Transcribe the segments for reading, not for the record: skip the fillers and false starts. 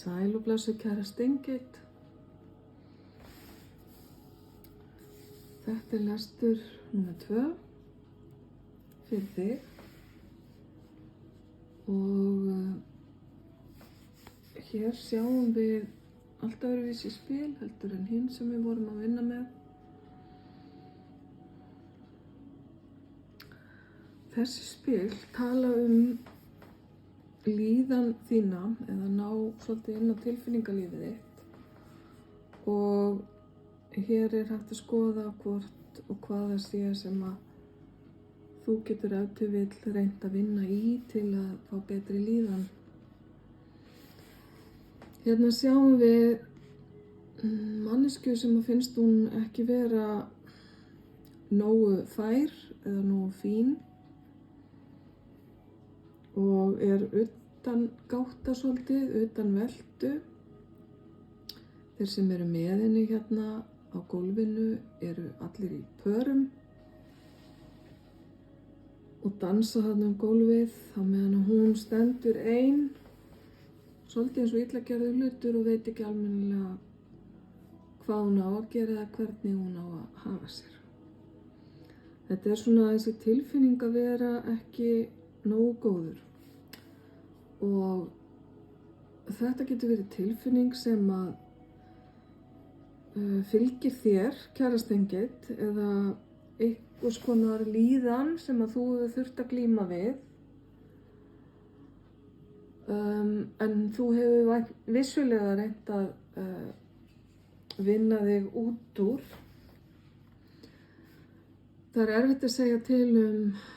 Sæl og blessuð kæra Steingeit. Þetta lestur númer 2 fyrir þig og hér sjáum við allt öðruvísi spil heldur en hinn sem við vorum að vinna með. Þessi spil tala líðan þína eða ná svolítið inn á tilfinningalífið þitt og hér hægt að skoða hvort og hvað það sé sem að þú getur ef til vill reynt að vinna í til að fá betri líðan. Hérna sjáum við manneskju sem að finnst hún ekki vera nógu fær eða nógu fín og utan gátta svolítið, utan veldu. Þeir sem eru með henni hérna á gólfinu eru allir í pörum og dansa þarna gólfið á meðan hún stendur ein, svolítið eins og illa gerður hlutur og veit ekki almennilega hvað hún á að gera eða hvernig hún á að hafa sér. Þetta svona þessi tilfinning að vera ekki nógu góður og þetta getur verið tilfinning sem að fylgir þér, kæra Steingeit, eða einhvers konar líðan sem að þú hefur þurft að glíma við en þú hefur vissulega reynt að vinna þig út úr. Það erfitt að segja til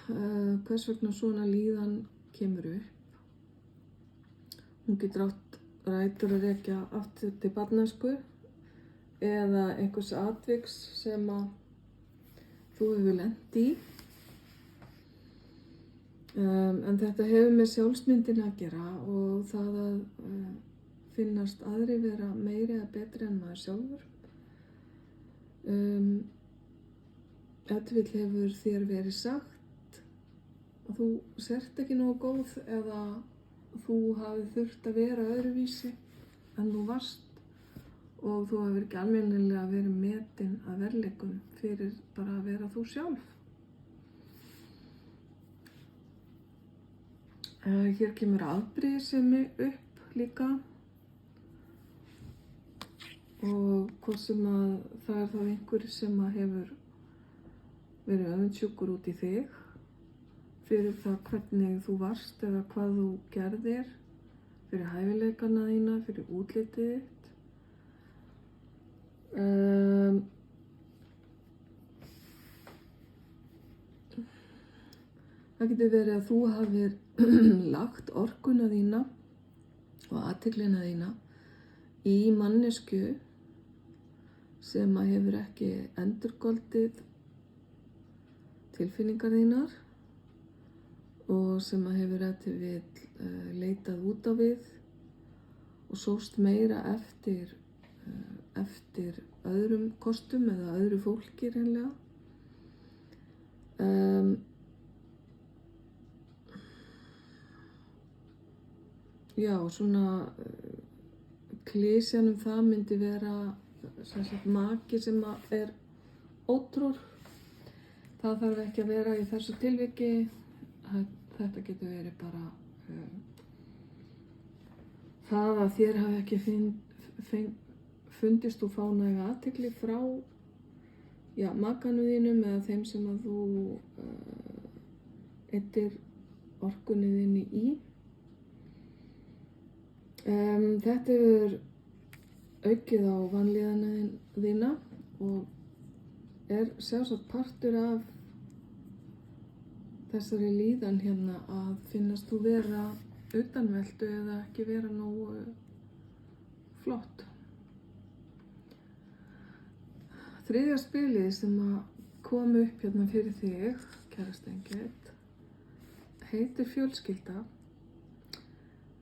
hvers vegna svona líðan kemur upp. Hún getur átt rætur að rekja aftur til barnæsku eða einhvers atviks sem að þú hefur lent í. En þetta hefur með sjálfsmyndina að gera og það að finnast aðri vera meiri eða betri en maður sjálfur. Ef til vill hefur þér verið sagt að þú sért ekki nógu góð eða þú hafi þurft að vera öðruvísi en þú varst og þú hefur ekki almennilega verið metin að verðleikum fyrir bara að vera þú sjálf. Hér kemur afbrýðisemi upp líka og hvort sem að það þá einhver sem að hefur verið öfundsjúkur út í þig fyrir það hvernig þú varst eða hvað þú gerðir, fyrir hæfileikana þína, fyrir útlitið þitt. Það getur verið að þú hafir lagt orkuna þína og athyglina þína í manneskju sem að hefur ekki endurgoldið tilfinningar þínar og sem að hefur ef til vill leitað út á við og sóst meira eftir öðrum kostum eða öðru fólki hreinlega. Já, svona klisjan það myndi vera maki sem er ótrúr. Það þarf ekki að vera í þessu tilviki. Þetta getur verið bara það að þér hafi ekki fundist þú fá næga athygli frá makanum þínum eða þeim sem að þú eyddir orkunni þinni í. Þetta hefur aukið á vanlíðan þína og er sjálfsagt partur af þessari líðan hérna að finnast þú vera utanveldu eða ekki vera nógu flott. Þriðja spilið sem að kom upp hérna fyrir þig, kæra Steingeit, heitir Fjölskylda.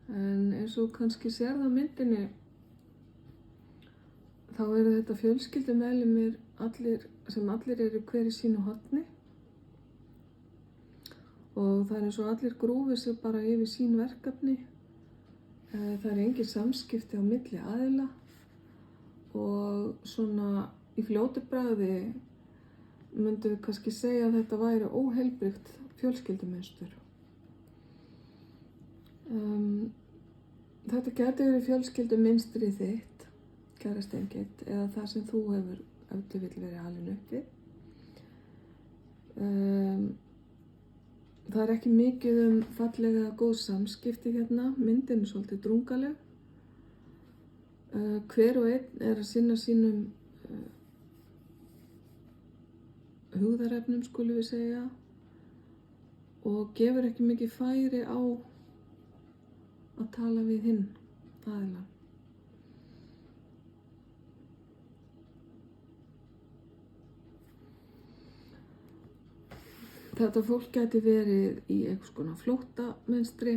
En eins og kannski sérð á myndinni þá eru þetta fjölskyldumeðlimir sem allir eru hver í sínu horni og það er eins og allir grúfi sig bara yfir sín verkefni Það er engin samskipti á milli aðila og svona í fljótu bragði myndum við kannski segja að þetta væri óheilbrigt fjölskyldumynstur. Þetta gæti verið fjölskyldumynstrið þitt, kæra Steingerð, eða það sem þú hefur ef til vill verið alin upp við. Það er ekki mikið fallega góð samskipti hérna, myndin er svolítið drungaleg. Hver og einn er að sinna sínum hugðarefnum, skulum við segja, og gefur ekki mikið færi á að tala við hinn aðila. Þetta fólk gæti verið í einhvers konar flóttamynstri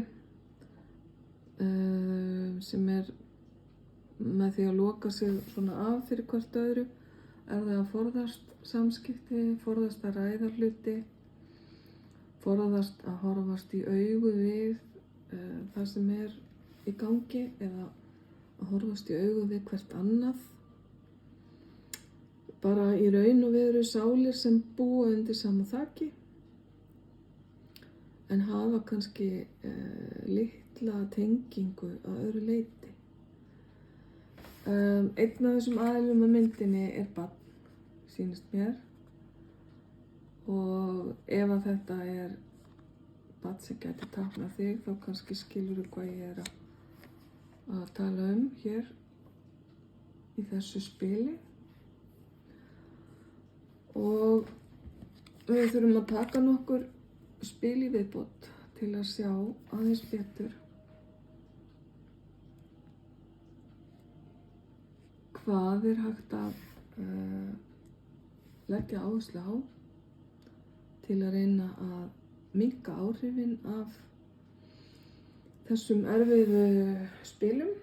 sem er með því að loka sig svona af fyrir hvert öðru. Er það að forðast samskipti, forðast að ræða hluti, forðast að horfast í augu við það sem er í gangi eða að horfast í augu við hvert annað. Bara í raun og veru sálir sem búa undir sama þaki en hafa kannski litla tengingu að öðru leyti. Einn af þessum aðilum á myndinni er barn, sýnist mér, og ef að þetta er barn sem gæti táknað þig, þá kannski skilurðu hvað ég er að tala hér í þessu spili. Og við þurfum að taka nokkur spil í viðbót til að sjá aðeins betur hvað er hægt að leggja áherslu á til að reyna að minnka áhrifin af þessum erfiðu spilum.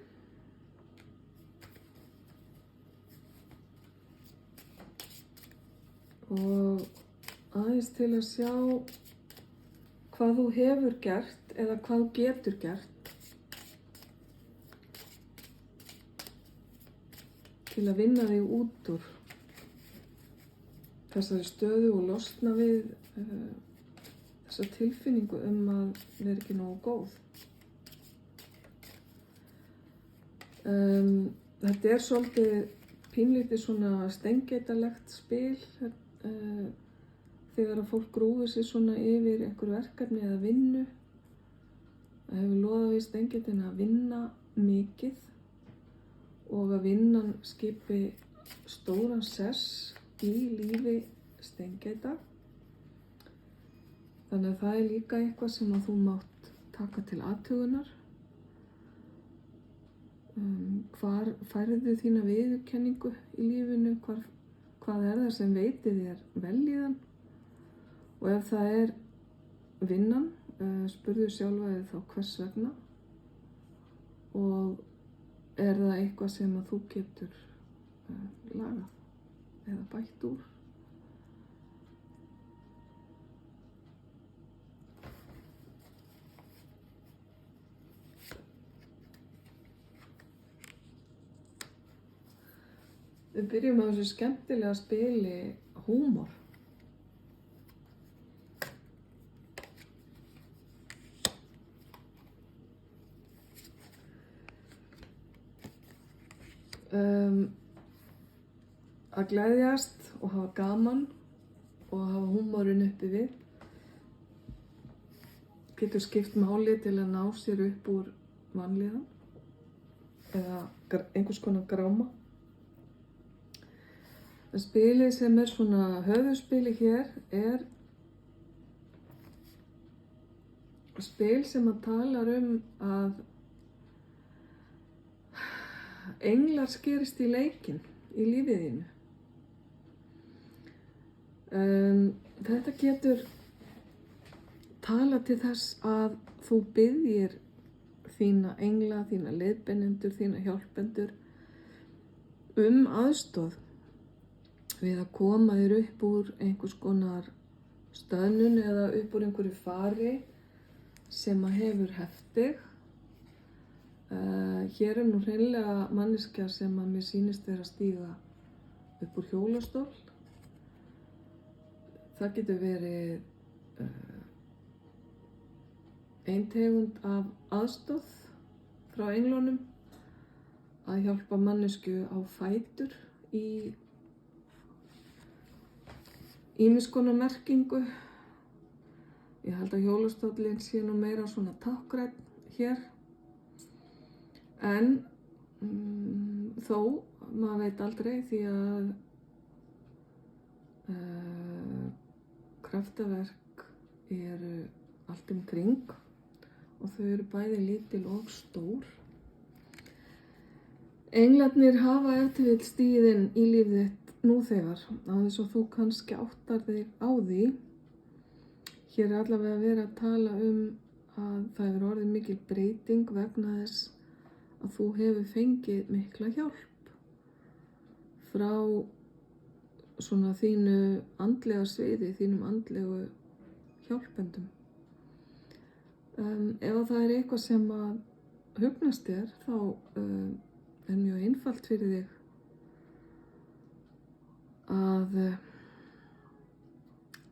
Og aðeins til að sjá hvað þú hefur gert eða hvað þú getur gert til að vinna þig út úr þessari stöðu og losna við þessa tilfinningu að vera ekki nógu góð. Þetta er svolítið pínlítið svona steingeitarlegt spil þegar að fólk grúfir sig svona yfir einhver verkefni eða vinnu. Það hefur loðað við steingeitina að vinna mikið og að vinnan skipi stóran sess í lífi steingeita. Þannig að það er líka eitthvað sem að þú mátt taka til athugunar. Hvar færðu þína viðurkenningu í lífinu? Hvað er það sem veitir þér vellíðan? Og ef það er vinnan, spurðu sjálfa þig þá hvers vegna? Og er það eitthvað sem að þú getur lagað eða bætt úr? Við byrjum á þessu skemmtilega spili húmor. Að gleðjast og hafa gaman og hafa húmorinn uppi við getur skipt máli til að ná sér upp úr vanlíðan eða einhvers konar gráma. Spilið sem er svona höfuðspili hér er spil sem að talar að englar skerist í leikinn í lífið þínu. Þetta getur talað til þess að þú biðjir þína engla, þína leiðbeinendur, þína hjálpendur aðstoð við að koma þér upp úr einhvers konar stöðnun eða upp úr einhverju fari sem að hefur heft þig. hér nú hreinlega manneskja sem að mér sýnist vera að stíga upp úr hjólastól. Það getur verið ein tegund af aðstoð frá englunum að hjálpa mannesku á fætur í ýmiss konar merkingu. Ég held að hjólastóllinn sé nú meira svona táknrænn hér. En þó, maður veit aldrei því að kraftaverk eru allt kring og þau eru bæði lítil og stór. Englarnir hafa ef til vill stigið inn í líf þitt nú þegar, á þess að þú kannski áttar þig á því. Hér er allavega verið að tala að það hefur orðið mikil breyting vegna þess að þú hefur fengið mikla hjálp frá svona þínu andlega sviði, þínum andlegu hjálpendum. Ef það er eitthvað sem að hugnast þér, þá er mjög einfalt fyrir þig að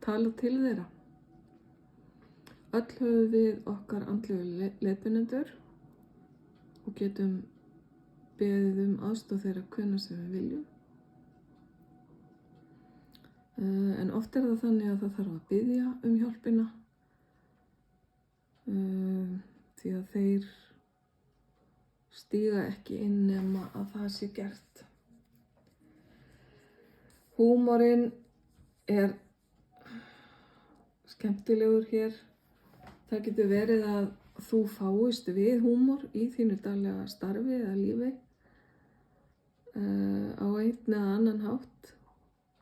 tala til þeirra. Öll höfum við okkar andlegu leiðbeinendur og getum beðið aðstoð þeirra hvenær sem við viljum. En oft er það þannig að það þarf að biðja hjálpina því að þeir stíga ekki inn nema að það sé gert. Húmorinn er skemmtilegur hér. Það getur verið að þú fáist við húmor í þínu daglega starfi eða lífi á einn eða annan hátt,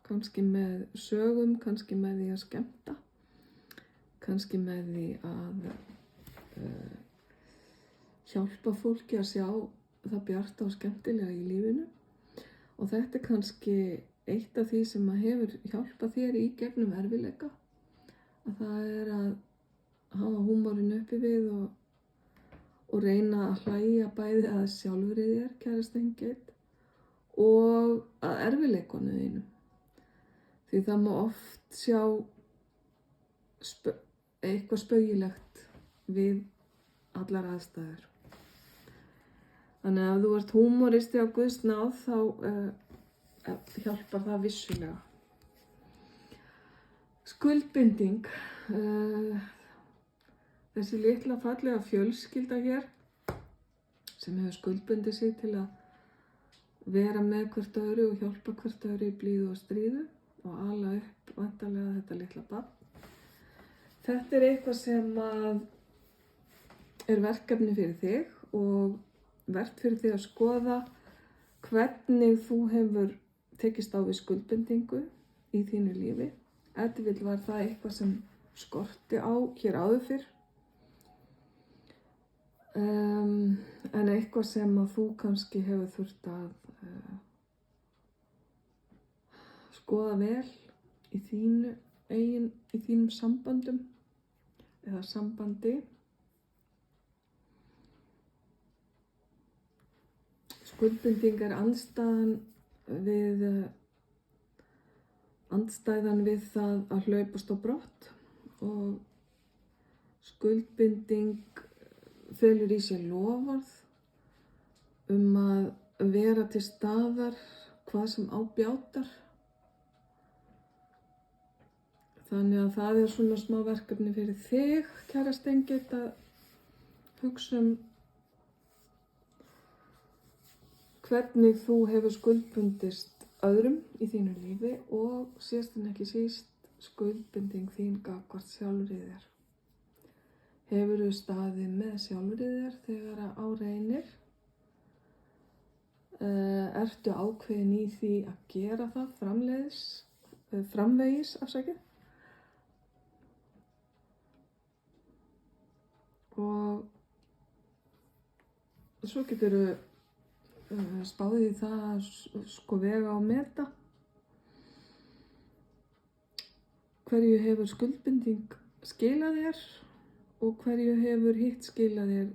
kannski með sögum, kannski með því að skemmta, kannski með því að hjálpa fólki að sjá það bjarta og skemmtilega í lífinu. Og þetta er kannski eitt af því sem að hefur hjálpað þér í gegnum erfiðleika, að það er að hafa húmorinn uppi við og reyna að hlæja bæði að sjálfri þér, kæra steingitt, og að erfiðleikunum þínum. Því það má oft sjá eitthvað spaugilegt við allar aðstæður. Þannig að ef þú ert húmoristi á Guðs náð, þá hjálpar það vissulega. Skuldbinding. Þessi litla fallega fjölskylda hér sem hefur skuldbundið sig til að vera með hvert öðru og hjálpa hvert öðru í blíðu og stríðu og ala upp væntanlega þetta litla barn. Þetta er eitthvað sem er verkefni fyrir þig og vert fyrir þig að skoða hvernig þú hefur tekist á við skuldbindingu í þínu lífi. Ef til vill var það eitthvað sem skorti á hér áður fyrr. En eitthvað sem að þú kannski hefur þurft að skoða vel í þínum samböndum eða sambandi. Skuldbinding er andstæðan við það að hlaupast á brott og skuldbinding felur í sér loforð að vera til staðar hvað sem á bjátar. Þannig að það er svona smá verkefni fyrir þig, kæra steingitt, að hugsa hvernig þú hefur skuldbundist öðrum í þínu lífi og síðast en ekki síst skuldbinding þín gagnvart sjálfri þér. Hefurðu staðið með sjálfri þér þegar á reynir? Ertu ákveðin í því að gera það framvegis, Og svo geturðu spáðið í það að vega og meta. Hverju hefur skuldbinding skilað þér og hverju hefur hitt skilað þér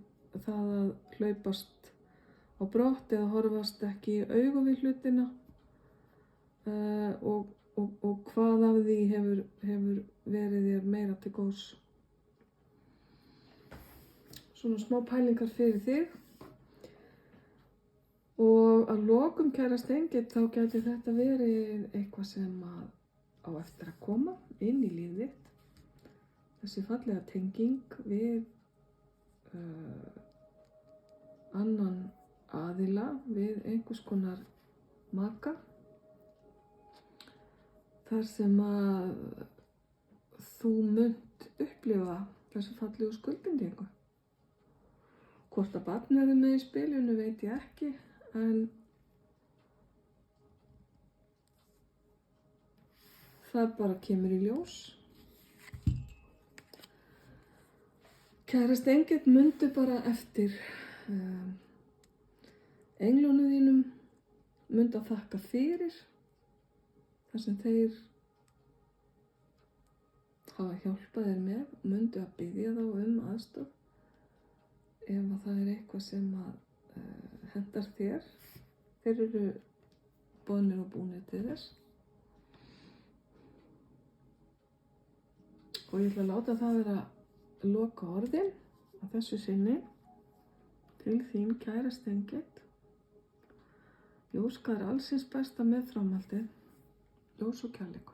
það að hlaupast á brott eða horfast ekki í augu við hlutina og hvað af því hefur verið þér meira til góðs. Svona smá pælingar fyrir þig. Og að lokum, kæra steingitt, þá gæti þetta verið eitthvað sem á eftir að koma inn í lífið þitt. Þessi fallega tenging við annan aðila, við einhvers konar maka. Þar sem að þú munt upplifa þessu fallegu skuldbindingu. Hvort að barn verður með í spilinu veit ég ekki, en það bara kemur í ljós. Kæra steingitt, mundu bara eftir englunum þínum, mundu að þakka fyrir það sem þeir hafa hjálpað þér með, mundu að biðja þá aðstoð ef það eitthvað sem hentar þér. Þeir eru boðnir og búnir til þess. Og ég ætla að láta það vera loka orðin á þessu sinni til þín, kæra steingitt. Ég óska þér alls hins besta með framhaldið. Ljós og kærleikur.